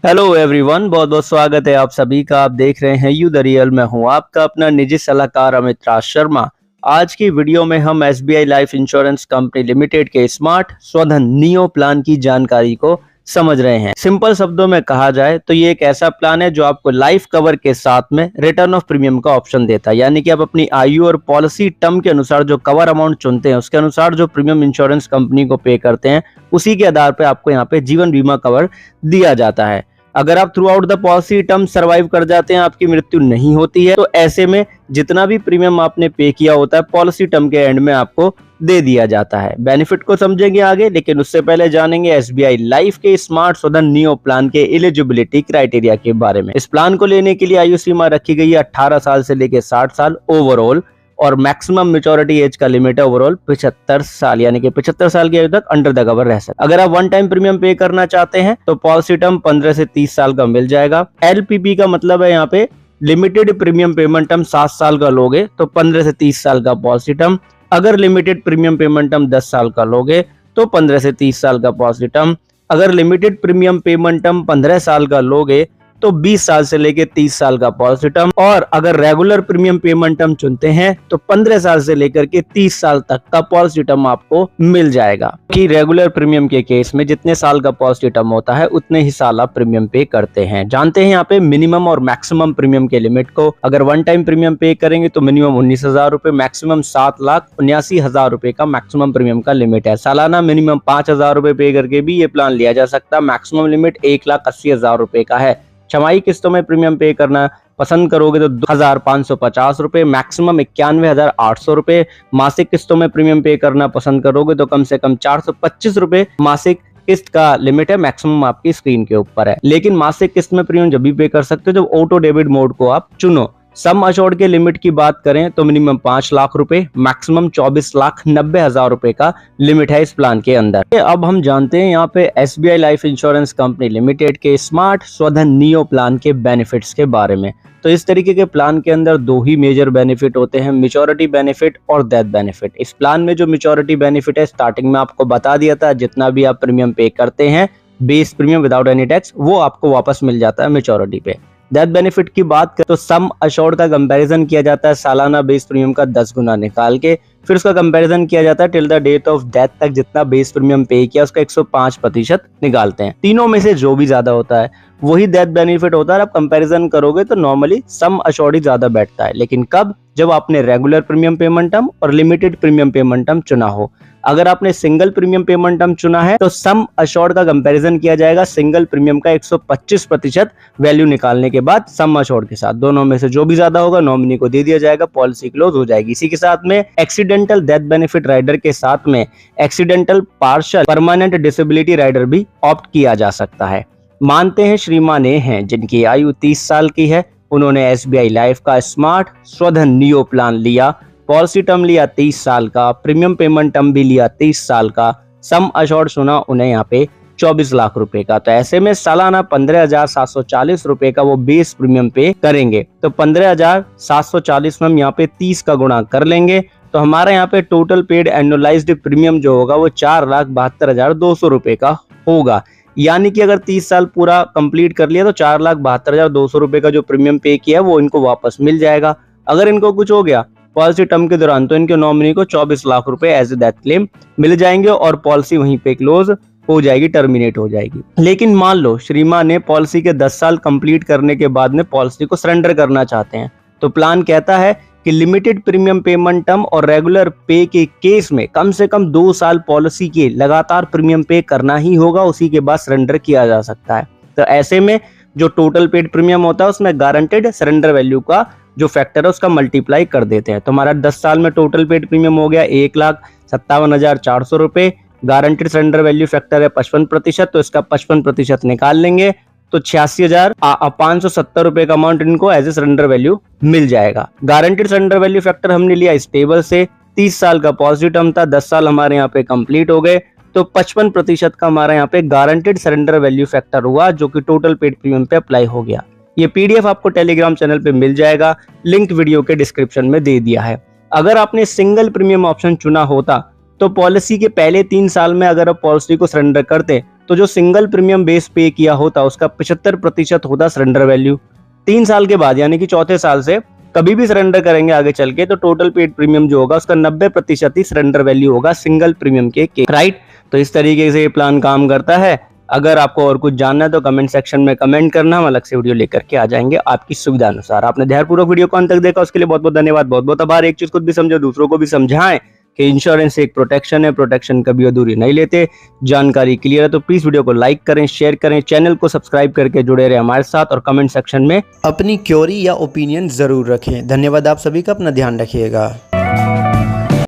Hello everyone, बहुत बहुत स्वागत है आप सभी का। आप देख रहे हैं यू द रियल। मैं हूं आपका अपना निजी सलाहकार अमित राज शर्मा। आज की वीडियो में हम SBI life insurance company limited के स्मार्ट स्वधन नियो प्लान की जानकारी को समझ रहे हैं। सिंपल शब्दों में कहा जाए तो ये एक ऐसा प्लान है जो आपको लाइफ कवर के साथ में रिटर्न ऑफ प्रीमियम का ऑप्शन देता है। यानी कि आप अपनी आयु और पॉलिसी टर्म के अनुसार जो कवर अमाउंट चुनते हैं उसके अनुसार जो प्रीमियम इंश्योरेंस कंपनी को पे करते हैं उसी के आधार पर आपको यहाँ पे जीवन बीमा कवर दिया जाता है। अगर आप through out the policy term survive कर जाते हैं, आपकी मृत्यु नहीं होती है, तो ऐसे में जितना भी प्रीमियम आपने पे किया होता है पॉलिसी टर्म के एंड में आपको दे दिया जाता है। बेनिफिट को समझेंगे आगे, लेकिन उससे पहले जानेंगे एसबीआई लाइफ के स्मार्ट स्वधन नियो प्लान के एलिजिबिलिटी क्राइटेरिया के बारे में। इस प्लान को लेने के लिए आयु सीमा रखी गई है 18 साल से लेकर 60 साल ओवरऑल, और मैक्सिमम मेच्योरिटी एज का लिमिट है ओवरऑल 75 साल, यानी कि 75 साल की आयु तक अंडर द कवर रह सकते। अगर आप वन टाइम प्रीमियम पे करना चाहते हैं तो पॉलिसी टर्म 15 से 30 साल का मिल जाएगा। एलपीपी का मतलब है यहाँ पे लिमिटेड प्रीमियम पेमेंट टर्म 7 साल का लोगे तो 15 से 30 साल का पॉलिसी टर्म। अगर लिमिटेड प्रीमियम पेमेंट टर्म 10 साल का लोगे तो 15 से 30 साल का पॉलिसी टर्म। अगर लिमिटेड प्रीमियम पेमेंट टर्म 15 साल का लोगे तो 20 साल से लेके 30 साल का पॉलिसी टर्म। और अगर रेगुलर प्रीमियम पेमेंट टर्म चुनते हैं तो 15 साल से लेकर के 30 साल तक का पॉलिसी टर्म आपको मिल जाएगा। कि रेगुलर प्रीमियम के केस में जितने साल का पॉलिसी टर्म होता है उतने ही साल आप प्रीमियम पे करते हैं। जानते हैं यहाँ पे मिनिमम और मैक्सिमम प्रीमियम के लिमिट को। अगर वन टाइम प्रीमियम पे करेंगे तो मिनिमम 19,000 रुपए, मैक्सिमम 7,79,000 रुपए का मैक्सिमम प्रीमियम का लिमिट है। सालाना मिनिमम 5,000 रुपए पे करके भी ये प्लान लिया जा सकता है। मैक्सिमम लिमिट 1,80,000 रुपए का है। छमाही किस्तों में प्रीमियम पे करना पसंद करोगे तो 2,550 रुपए, मैक्सिमम 91,800 रुपए। मासिक किस्तों में प्रीमियम पे करना पसंद करोगे तो कम से कम 425 रुपए मासिक किस्त का लिमिट है। मैक्सिमम आपकी स्क्रीन के ऊपर है, लेकिन मासिक किस्त में प्रीमियम जब भी पे कर सकते हो जब ऑटो डेबिट मोड को आप चुनो। सम अशोर्ड के लिमिट की बात करें तो मिनिमम 5 लाख रुपए, मैक्सिमम 24,90,000 रुपए का लिमिट है इस प्लान के अंदर। अब हम जानते हैं यहाँ पे SBI life insurance company limited के स्मार्ट स्वधन नियो प्लान के बेनिफिट्स के बारे में। तो इस तरीके के प्लान के अंदर दो ही मेजर बेनिफिट होते हैं, मैच्योरिटी बेनिफिट और डेथ बेनिफिट। इस प्लान में जो मैच्योरिटी बेनिफिट है स्टार्टिंग में आपको बता दिया था, जितना भी आप प्रीमियम पे करते हैं base premium without any tax वो आपको वापस मिल जाता है मैच्योरिटी पे। डेथ बेनिफिट की बात करें तो सम अशोर्ड का कंपैरिजन किया जाता है सालाना बेस प्रीमियम का 10 गुना निकाल के, फिर उसका कंपैरिजन किया जाता है till the date of death तक जितना बेस प्रीमियम पे किया उसका 105% निकालते हैं। तीनों में से जो भी ज्यादा होता है वही डेथ बेनिफिट होता है। आप कंपैरिजन करोगे तो नॉर्मली सम अशोर्ड ही ज्यादा बैठता है, लेकिन कब? जब आपने रेगुलर प्रीमियम पेमेंट टर्म और लिमिटेड प्रीमियम पेमेंट टर्म चुना हो। अगर आपने सिंगल प्रीमियम पेमेंट टर्म चुना है तो सम अशोर्ड का कंपैरिजन किया जाएगा सिंगल प्रीमियम का 125% वैल्यू निकालने के बाद सम अशोर्ड के साथ। दोनों में से जो भी ज्यादा होगा नॉमिनी को दे दिया जाएगा, पॉलिसी क्लोज हो जाएगी। इसी के साथ में एक्सीडेंटल डेथ बेनिफिट राइडर के साथ में accidental partial permanent disability rider भी ऑप्ट किया जा सकता है। मानते हैं श्रीमान ए हैं जिनकी आयु 30 साल की है, उन्होंने एसबीआई लाइफ का स्मार्ट स्वधन नियो प्लान लिया, पॉलिसी टर्म लिया 30 साल का, प्रीमियम पेमेंट टर्म भी लिया 30 साल का, सम अशोर्ड सुना उन्हें यहाँ पे 24 लाख रुपए का। तो ऐसे में सालाना 15,740 रुपए का वो बेस प्रीमियम पे करेंगे। तो 15,740 में हम यहाँ पे 30 का गुणा कर लेंगे तो हमारा यहाँ पे टोटल पेड एनुअलाइज्ड प्रीमियम जो होगा वो 4,72,200 रुपए का होगा। यानी कि अगर 30 साल पूरा कंप्लीट कर लिया तो 4,72,200 रुपए का जो प्रीमियम पे किया वो इनको वापस मिल जाएगा। अगर इनको कुछ हो गया पॉलिसी टर्म के दौरान तो इनके नॉमिनी को 24 लाख रुपए एज ए डेथ क्लेम मिल जाएंगे और पॉलिसी वहीं पे क्लोज हो जाएगी, टर्मिनेट हो जाएगी। लेकिन मान लो श्रीमान ने पॉलिसी के 10 साल कंप्लीट करने के बाद में पॉलिसी को सरेंडर करना चाहते हैं तो प्लान कहता है कि लिमिटेड प्रीमियम पेमेंट टर्म और रेगुलर पे के केस में कम से कम 2 साल पॉलिसी के लगातार प्रीमियम पे करना ही होगा, उसी के बाद सरेंडर किया जा सकता है। तो ऐसे में जो टोटल पेड प्रीमियम होता है उसमें गारंटेड सरेंडर वैल्यू का जो फैक्टर है उसका मल्टीप्लाई कर देते हैं। तो हमारा 10 साल में टोटल पेड प्रीमियम हो गया 1,57,400 रुपए। गारंटेड सरेंडर वैल्यू फैक्टर है 55%, तो इसका 55% निकाल लेंगे तो 86,570 रुपए का अमाउंट इनको एज ए सरेंडर वैल्यू मिल जाएगा। गारंटेड सरेंडर वैल्यू फैक्टर हमने लिया स्टेबल से, 30 साल का पॉजिटिव टर्म था, 10 साल हमारे यहाँ पे कंप्लीट हो गए तो 55% का हमारा यहाँ पे गारंटेड सरेंडर वैल्यू फैक्टर हुआ जो कि टोटल पेड प्रीमियम पे अप्लाई हो गया। ये पीडीएफ आपको टेलीग्राम चैनल पे मिल जाएगा, लिंक वीडियो के डिस्क्रिप्शन में दे दिया है। अगर आपने सिंगल प्रीमियम ऑप्शन चुना होता तो पॉलिसी के पहले 3 साल में अगर आप पॉलिसी को सरेंडर करते तो जो सिंगल प्रीमियम बेस पे किया होता उसका 75% होता सरेंडर वैल्यू। 3 साल के बाद यानी कि चौथे साल से कभी भी सरेंडर करेंगे आगे चल के तो टोटल पेड प्रीमियम जो होगा उसका 90% ही सरेंडर वैल्यू होगा सिंगल प्रीमियम के राइट। तो इस तरीके से ये प्लान काम करता है। अगर आपको और कुछ जानना है तो कमेंट सेक्शन में कमेंट करना, हम अलग से वीडियो लेकर के आ जाएंगे आपकी सुविधा अनुसार। आपने ध्यानपूर्वक वीडियो को अंत तक देखा उसके लिए बहुत बहुत धन्यवाद, बहुत बहुत आभार। एक चीज खुद भी समझो, दूसरों को भी समझाएं कि इंश्योरेंस एक प्रोटेक्शन है, प्रोटेक्शन कभी अधूरी नहीं लेते। जानकारी क्लियर है तो प्लीज वीडियो को लाइक करें, शेयर करें, चैनल को सब्सक्राइब करके जुड़े रहे हमारे साथ और कमेंट सेक्शन में अपनी क्वेरी या ओपिनियन जरूर रखें। धन्यवाद आप सभी का, अपना ध्यान रखिएगा।